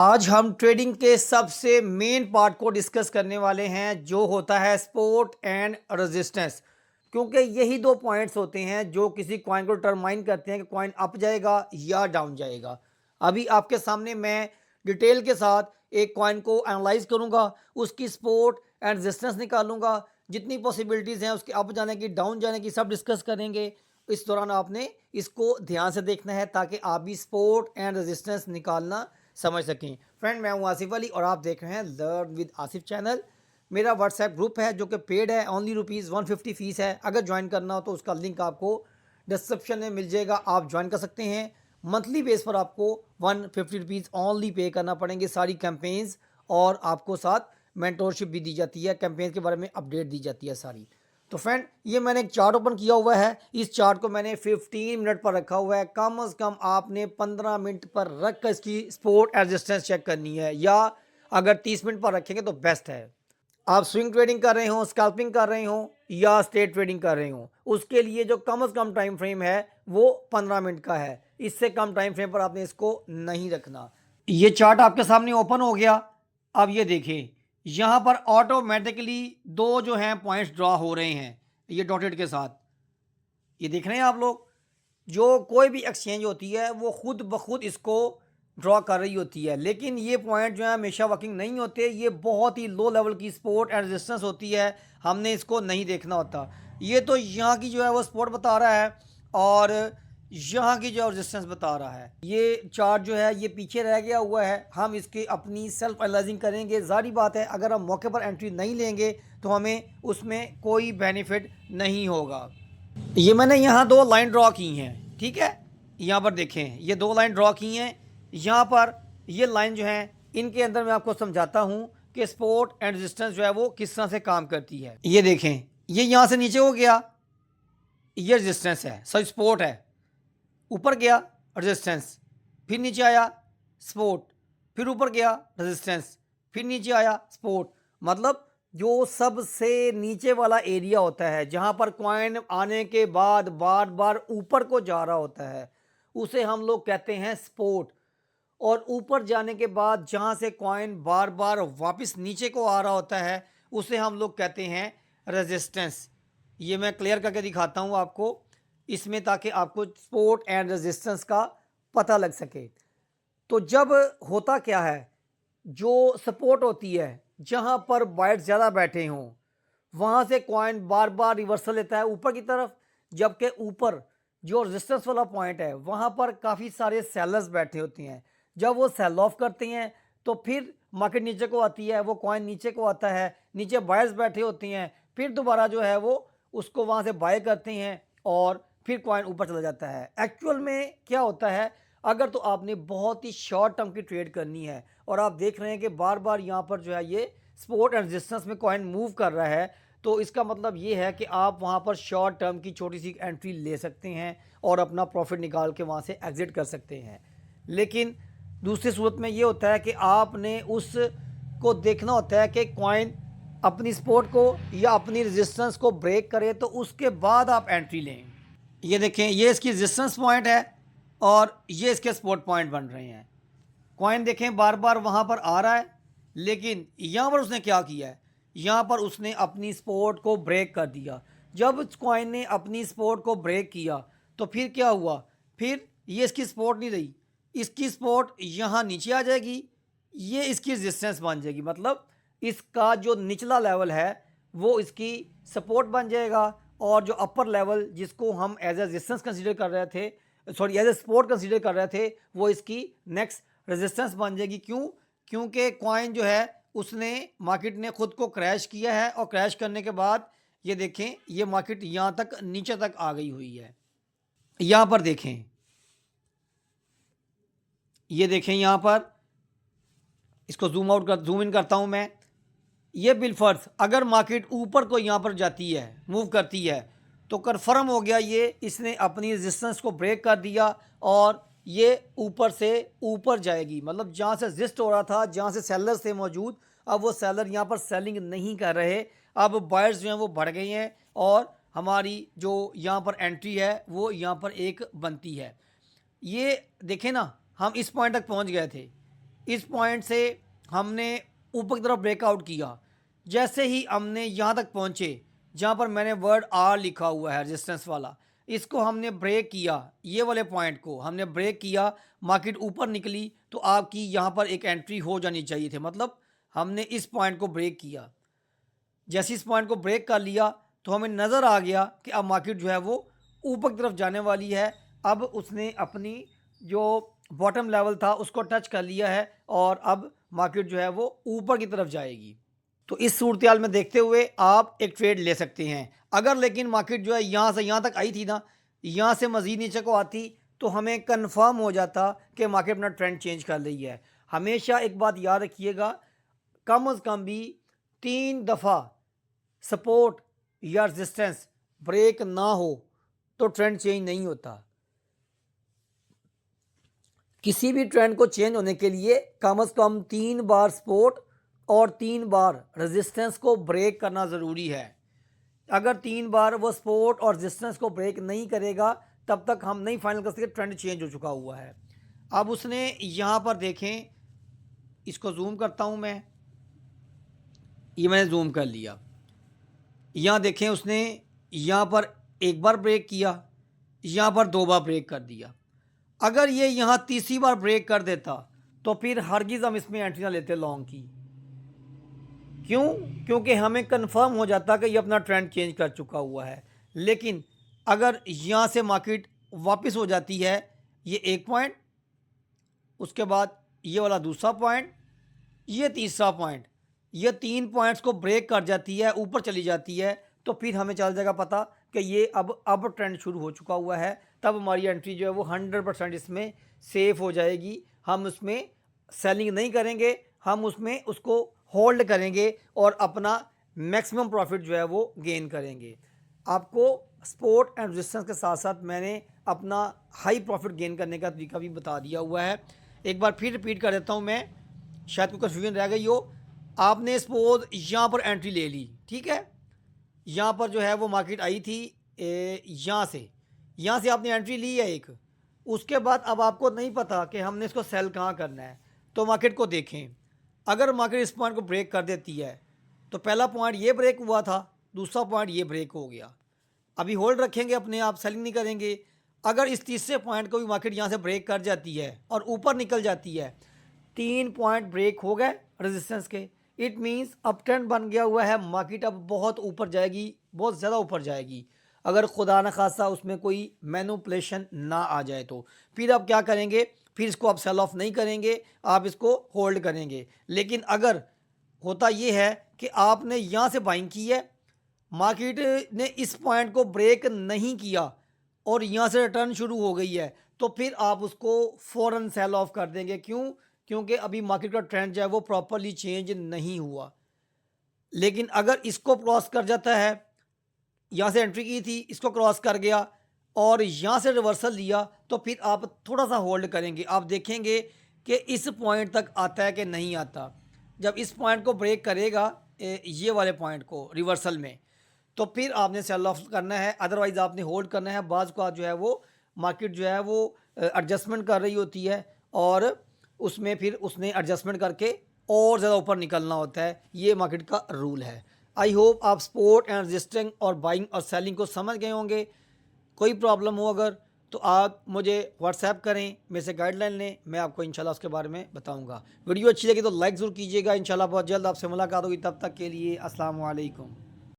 आज हम ट्रेडिंग के सबसे मेन पार्ट को डिस्कस करने वाले हैं जो होता है सपोर्ट एंड रेजिस्टेंस। क्योंकि यही दो पॉइंट्स होते हैं जो किसी कॉइन को डिटरमाइन करते हैं कि कॉइन अप जाएगा या डाउन जाएगा। अभी आपके सामने मैं डिटेल के साथ एक कॉइन को एनालाइज करूंगा, उसकी सपोर्ट एंड रेजिस्टेंस निकालूंगा, जितनी पॉसिबिलिटीज़ हैं उसके अप जाने की डाउन जाने की सब डिस्कस करेंगे। इस दौरान आपने इसको ध्यान से देखना है ताकि आप भी सपोर्ट एंड रेजिस्टेंस निकालना समझ सकें। फ्रेंड, मैं हूं आसिफ अली और आप देख रहे हैं लर्न विद आसिफ चैनल। मेरा व्हाट्सएप ग्रुप है जो कि पेड है, ओनली ₹150 फीस है। अगर ज्वाइन करना हो तो उसका लिंक आपको डिस्क्रिप्शन में मिल जाएगा, आप ज्वाइन कर सकते हैं। मंथली बेस पर आपको ₹150 ओनली पे करना पड़ेंगे सारी कैंपेन्स, और आपको साथ मेंटोरशिप भी दी जाती है, कैंपेन्स के बारे में अपडेट दी जाती है सारी। तो फ्रेंड, ये मैंने एक चार्ट ओपन किया हुआ है। इस चार्ट को मैंने 15 मिनट पर रखा हुआ है। कम से कम आपने 15 मिनट पर रख कर इसकी सपोर्ट रेजिस्टेंस चेक करनी है, या अगर 30 मिनट पर रखेंगे तो बेस्ट है। आप स्विंग ट्रेडिंग कर रहे हो, स्कैल्पिंग कर रहे हो या स्ट्रेट ट्रेडिंग कर रहे हो, उसके लिए जो कम से कम टाइम फ्रेम है वो 15 मिनट का है। इससे कम टाइम फ्रेम पर आपने इसको नहीं रखना। ये चार्ट आपके सामने ओपन हो गया। अब ये देखिए, यहाँ पर ऑटोमेटिकली दो जो हैं पॉइंट्स ड्रॉ हो रहे हैं ये डॉटेड के साथ। ये देख रहे हैं आप लोग, जो कोई भी एक्सचेंज होती है वो खुद ब खुद इसको ड्रॉ कर रही होती है, लेकिन ये पॉइंट जो है हमेशा वर्किंग नहीं होते। ये बहुत ही लो लेवल की सपोर्ट एंड रेजिस्टेंस होती है, हमने इसको नहीं देखना होता। ये तो यहाँ की जो है वो सपोर्ट बता रहा है और यहाँ की जो रेजिस्टेंस बता रहा है। ये चार्ट जो है ये पीछे रह गया हुआ है। हम इसकी अपनी सेल्फ एनालाइजिंग करेंगे। जारी बात है, अगर हम मौके पर एंट्री नहीं लेंगे तो हमें उसमें कोई बेनिफिट नहीं होगा। ये मैंने यहाँ दो लाइन ड्रॉ की हैं, ठीक है। यहाँ पर देखें, ये दो लाइन ड्रॉ की हैं। यहाँ पर ये लाइन जो है इनके अंदर मैं आपको समझाता हूँ कि सपोर्ट एंड रेजिस्टेंस जो है वो किस तरह से काम करती है। ये देखें, ये यहाँ से नीचे हो गया, ये रेजिस्टेंस है, सॉरी सपोर्ट है। ऊपर गया रेजिस्टेंस, फिर नीचे आया सपोर्ट, फिर ऊपर गया रेजिस्टेंस, फिर नीचे आया सपोर्ट। मतलब जो सबसे नीचे वाला एरिया होता है जहां पर कॉइन आने के बाद बार बार ऊपर को जा रहा होता है उसे हम लोग कहते हैं सपोर्ट। और ऊपर जाने के बाद जहां से कॉइन बार बार वापस नीचे को आ रहा होता है उसे हम लोग कहते हैं रेजिस्टेंस। ये मैं क्लियर करके दिखाता हूं आपको इसमें, ताकि आपको सपोर्ट एंड रेजिस्टेंस का पता लग सके। तो जब होता क्या है, जो सपोर्ट होती है जहां पर बायर्स ज़्यादा बैठे हों वहां से कॉइन बार बार रिवर्सल लेता है ऊपर की तरफ, जबकि ऊपर जो रेजिस्टेंस वाला पॉइंट है वहां पर काफ़ी सारे सेलर्स बैठे होते हैं। जब वो सेल ऑफ करते हैं तो फिर मार्केट नीचे को आती है, वो कॉइन नीचे को आता है, नीचे बायर्स बैठे होते हैं, फिर दोबारा जो है वो उसको वहां से बाय करते हैं और फिर कॉइन ऊपर चला जाता है। एक्चुअल में क्या होता है, अगर तो आपने बहुत ही शॉर्ट टर्म की ट्रेड करनी है और आप देख रहे हैं कि बार बार यहाँ पर जो है ये सपोर्ट एंड रेजिस्टेंस में कॉइन मूव कर रहा है, तो इसका मतलब ये है कि आप वहाँ पर शॉर्ट टर्म की छोटी सी एंट्री ले सकते हैं और अपना प्रॉफिट निकाल के वहाँ से एग्जिट कर सकते हैं। लेकिन दूसरी सूरत में ये होता है कि आपने उस को देखना होता है कि कॉइन अपनी सपोर्ट को या अपनी रेजिस्टेंस को ब्रेक करे तो उसके बाद आप एंट्री लें। ये देखें, ये इसकी रेजिस्टेंस पॉइंट है और ये इसके सपोर्ट पॉइंट बन रहे हैं। कॉइन देखें बार बार वहाँ पर आ रहा है, लेकिन यहाँ पर उसने क्या किया है, यहाँ पर उसने अपनी सपोर्ट को ब्रेक कर दिया। जब कॉइन ने अपनी सपोर्ट को ब्रेक किया तो फिर क्या हुआ, फिर ये इसकी सपोर्ट नहीं रही, इसकी सपोर्ट यहाँ नीचे आ जाएगी, ये इसकी रेजिस्टेंस बन जाएगी। मतलब इसका जो निचला लेवल है वो इसकी सपोर्ट बन जाएगा और जो अपर लेवल जिसको हम एज ए रेजिस्टेंस कंसीडर कर रहे थे, sorry as a support consider कर रहे थे, वो इसकी नेक्स्ट रेजिस्टेंस बन जाएगी। क्यों? क्योंकि कॉइन जो है उसने मार्केट ने खुद को क्रैश किया है और क्रैश करने के बाद ये देखें ये मार्केट यहाँ तक नीचे तक आ गई हुई है। यहाँ पर देखें, ये देखें यहाँ पर, इसको जूम इन करता हूँ मैं। ये बिलफर्ज अगर मार्केट ऊपर को यहाँ पर जाती है, मूव करती है, तो कन्फर्म हो गया ये इसने अपनी रेजिस्टेंस को ब्रेक कर दिया और ये ऊपर से ऊपर जाएगी। मतलब जहाँ से रेजिस्ट हो रहा था, जहाँ से सेलर्स थे मौजूद, अब वो सेलर यहाँ पर सेलिंग नहीं कर रहे, अब बायर्स जो हैं वो बढ़ गए हैं और हमारी जो यहाँ पर एंट्री है वो यहाँ पर एक बनती है। ये देखें ना, हम इस पॉइंट तक पहुँच गए थे, इस पॉइंट से हमने ऊपर की तरफ ब्रेकआउट किया। जैसे ही हमने यहाँ तक पहुँचे जहाँ पर मैंने वर्ड आर लिखा हुआ है रेजिस्टेंस वाला, इसको हमने ब्रेक किया, ये वाले पॉइंट को हमने ब्रेक किया, मार्केट ऊपर निकली तो आपकी यहाँ पर एक एंट्री हो जानी चाहिए थी। मतलब हमने इस पॉइंट को ब्रेक किया, जैसे इस पॉइंट को ब्रेक कर लिया तो हमें नज़र आ गया कि अब मार्केट जो है वो ऊपर की तरफ जाने वाली है। अब उसने अपनी जो बॉटम लेवल था उसको टच कर लिया है और अब मार्केट जो है वो ऊपर की तरफ जाएगी। तो इस सूरत में देखते हुए आप एक ट्रेड ले सकते हैं। अगर लेकिन मार्केट जो है यहाँ से यहाँ तक आई थी ना, यहाँ से मज़ीद नीचे को आती तो हमें कंफर्म हो जाता कि मार्केट अपना ट्रेंड चेंज कर रही है। हमेशा एक बात याद रखिएगा, कम अज़ कम भी 3 दफ़ा सपोर्ट या रेजिस्टेंस ब्रेक ना हो तो ट्रेंड चेंज नहीं होता। किसी भी ट्रेंड को चेंज होने के लिए कम से कम 3 बार सपोर्ट और 3 बार रेजिस्टेंस को ब्रेक करना ज़रूरी है। अगर 3 बार वो सपोर्ट और रेजिस्टेंस को ब्रेक नहीं करेगा तब तक हम नहीं फाइनल कर सकते ट्रेंड चेंज हो चुका हुआ है। अब उसने यहाँ पर देखें, इसको जूम करता हूँ मैं, ये मैंने जूम कर लिया। यहाँ देखें उसने यहाँ पर एक बार ब्रेक किया, यहाँ पर 2 बार ब्रेक कर दिया। अगर ये यहाँ तीसरी बार ब्रेक कर देता तो फिर हरगिज़ हम इसमें एंट्री ना लेते लॉन्ग की। क्यों? क्योंकि हमें कंफर्म हो जाता कि ये अपना ट्रेंड चेंज कर चुका हुआ है। लेकिन अगर यहाँ से मार्केट वापस हो जाती है, ये एक पॉइंट, उसके बाद ये वाला दूसरा पॉइंट, ये तीसरा पॉइंट, ये 3 पॉइंट्स को ब्रेक कर जाती है, ऊपर चली जाती है, तो फिर हमें चल जाएगा पता कि ये अब ट्रेंड शुरू हो चुका हुआ है। तब हमारी एंट्री जो है वो 100% इसमें सेफ़ हो जाएगी। हम उसमें सेलिंग नहीं करेंगे, हम उसमें उसको होल्ड करेंगे और अपना मैक्सिमम प्रॉफिट जो है वो गेन करेंगे। आपको सपोर्ट एंड रेजिस्टेंस के साथ साथ मैंने अपना हाई प्रॉफिट गेन करने का तरीका भी बता दिया हुआ है। एक बार फिर रिपीट कर देता हूँ मैं, शायद कोई कन्फ्यूजन रह गई हो। आपने सपोज यहाँ पर एंट्री ले ली, ठीक है, यहाँ पर जो है वो मार्केट आई थी यहाँ से आपने एंट्री ली है एक। उसके बाद अब आपको नहीं पता कि हमने इसको सेल कहाँ करना है, तो मार्केट को देखें। अगर मार्केट इस पॉइंट को ब्रेक कर देती है तो पहला पॉइंट ये ब्रेक हुआ था, दूसरा पॉइंट ये ब्रेक हो गया, अभी होल्ड रखेंगे अपने आप, सेलिंग नहीं करेंगे। अगर इस तीसरे पॉइंट को भी मार्केट यहाँ से ब्रेक कर जाती है और ऊपर निकल जाती है, 3 पॉइंट ब्रेक हो गए रेजिस्टेंस के, इट मीन्स अप ट्रेंड बन गया हुआ है, मार्केट अब बहुत ऊपर जाएगी, बहुत ज़्यादा ऊपर जाएगी। अगर खुदा न खासा उसमें कोई मैनिपुलेशन ना आ जाए तो फिर आप क्या करेंगे, फिर इसको आप सेल ऑफ नहीं करेंगे, आप इसको होल्ड करेंगे। लेकिन अगर होता ये है कि आपने यहाँ से बाइंग की है, मार्केट ने इस पॉइंट को ब्रेक नहीं किया और यहाँ से रिटर्न शुरू हो गई है, तो फिर आप उसको फ़ौरन सेल ऑफ कर देंगे। क्यों? क्योंकि अभी मार्केट का ट्रेंड जो है वो प्रॉपरली चेंज नहीं हुआ। लेकिन अगर इसको क्रॉस कर जाता है, यहाँ से एंट्री की थी, इसको क्रॉस कर गया और यहाँ से रिवर्सल लिया, तो फिर आप थोड़ा सा होल्ड करेंगे, आप देखेंगे कि इस पॉइंट तक आता है कि नहीं आता। जब इस पॉइंट को ब्रेक करेगा, ये वाले पॉइंट को रिवर्सल में, तो फिर आपने सेल ऑफ करना है, अदरवाइज़ आपने होल्ड करना है। बाज़ का जो है वो मार्केट जो है वो एडजस्टमेंट कर रही होती है और उसमें फिर उसने एडजस्टमेंट करके और ज़्यादा ऊपर निकलना होता है, ये मार्केट का रूल है। आई होप आप सपोर्ट एंड रजिस्टिंग और बाइंग और सेलिंग को समझ गए होंगे। कोई प्रॉब्लम हो अगर तो आप मुझे व्हाट्सएप करें, मेरे से गाइडलाइन लें, मैं आपको इंशाल्लाह उसके बारे में बताऊंगा। वीडियो अच्छी लगी तो लाइक ज़रूर कीजिएगा। इंशाल्लाह बहुत जल्द आपसे मुलाकात होगी, तब तक के लिए अस्सलाम वालेकुम।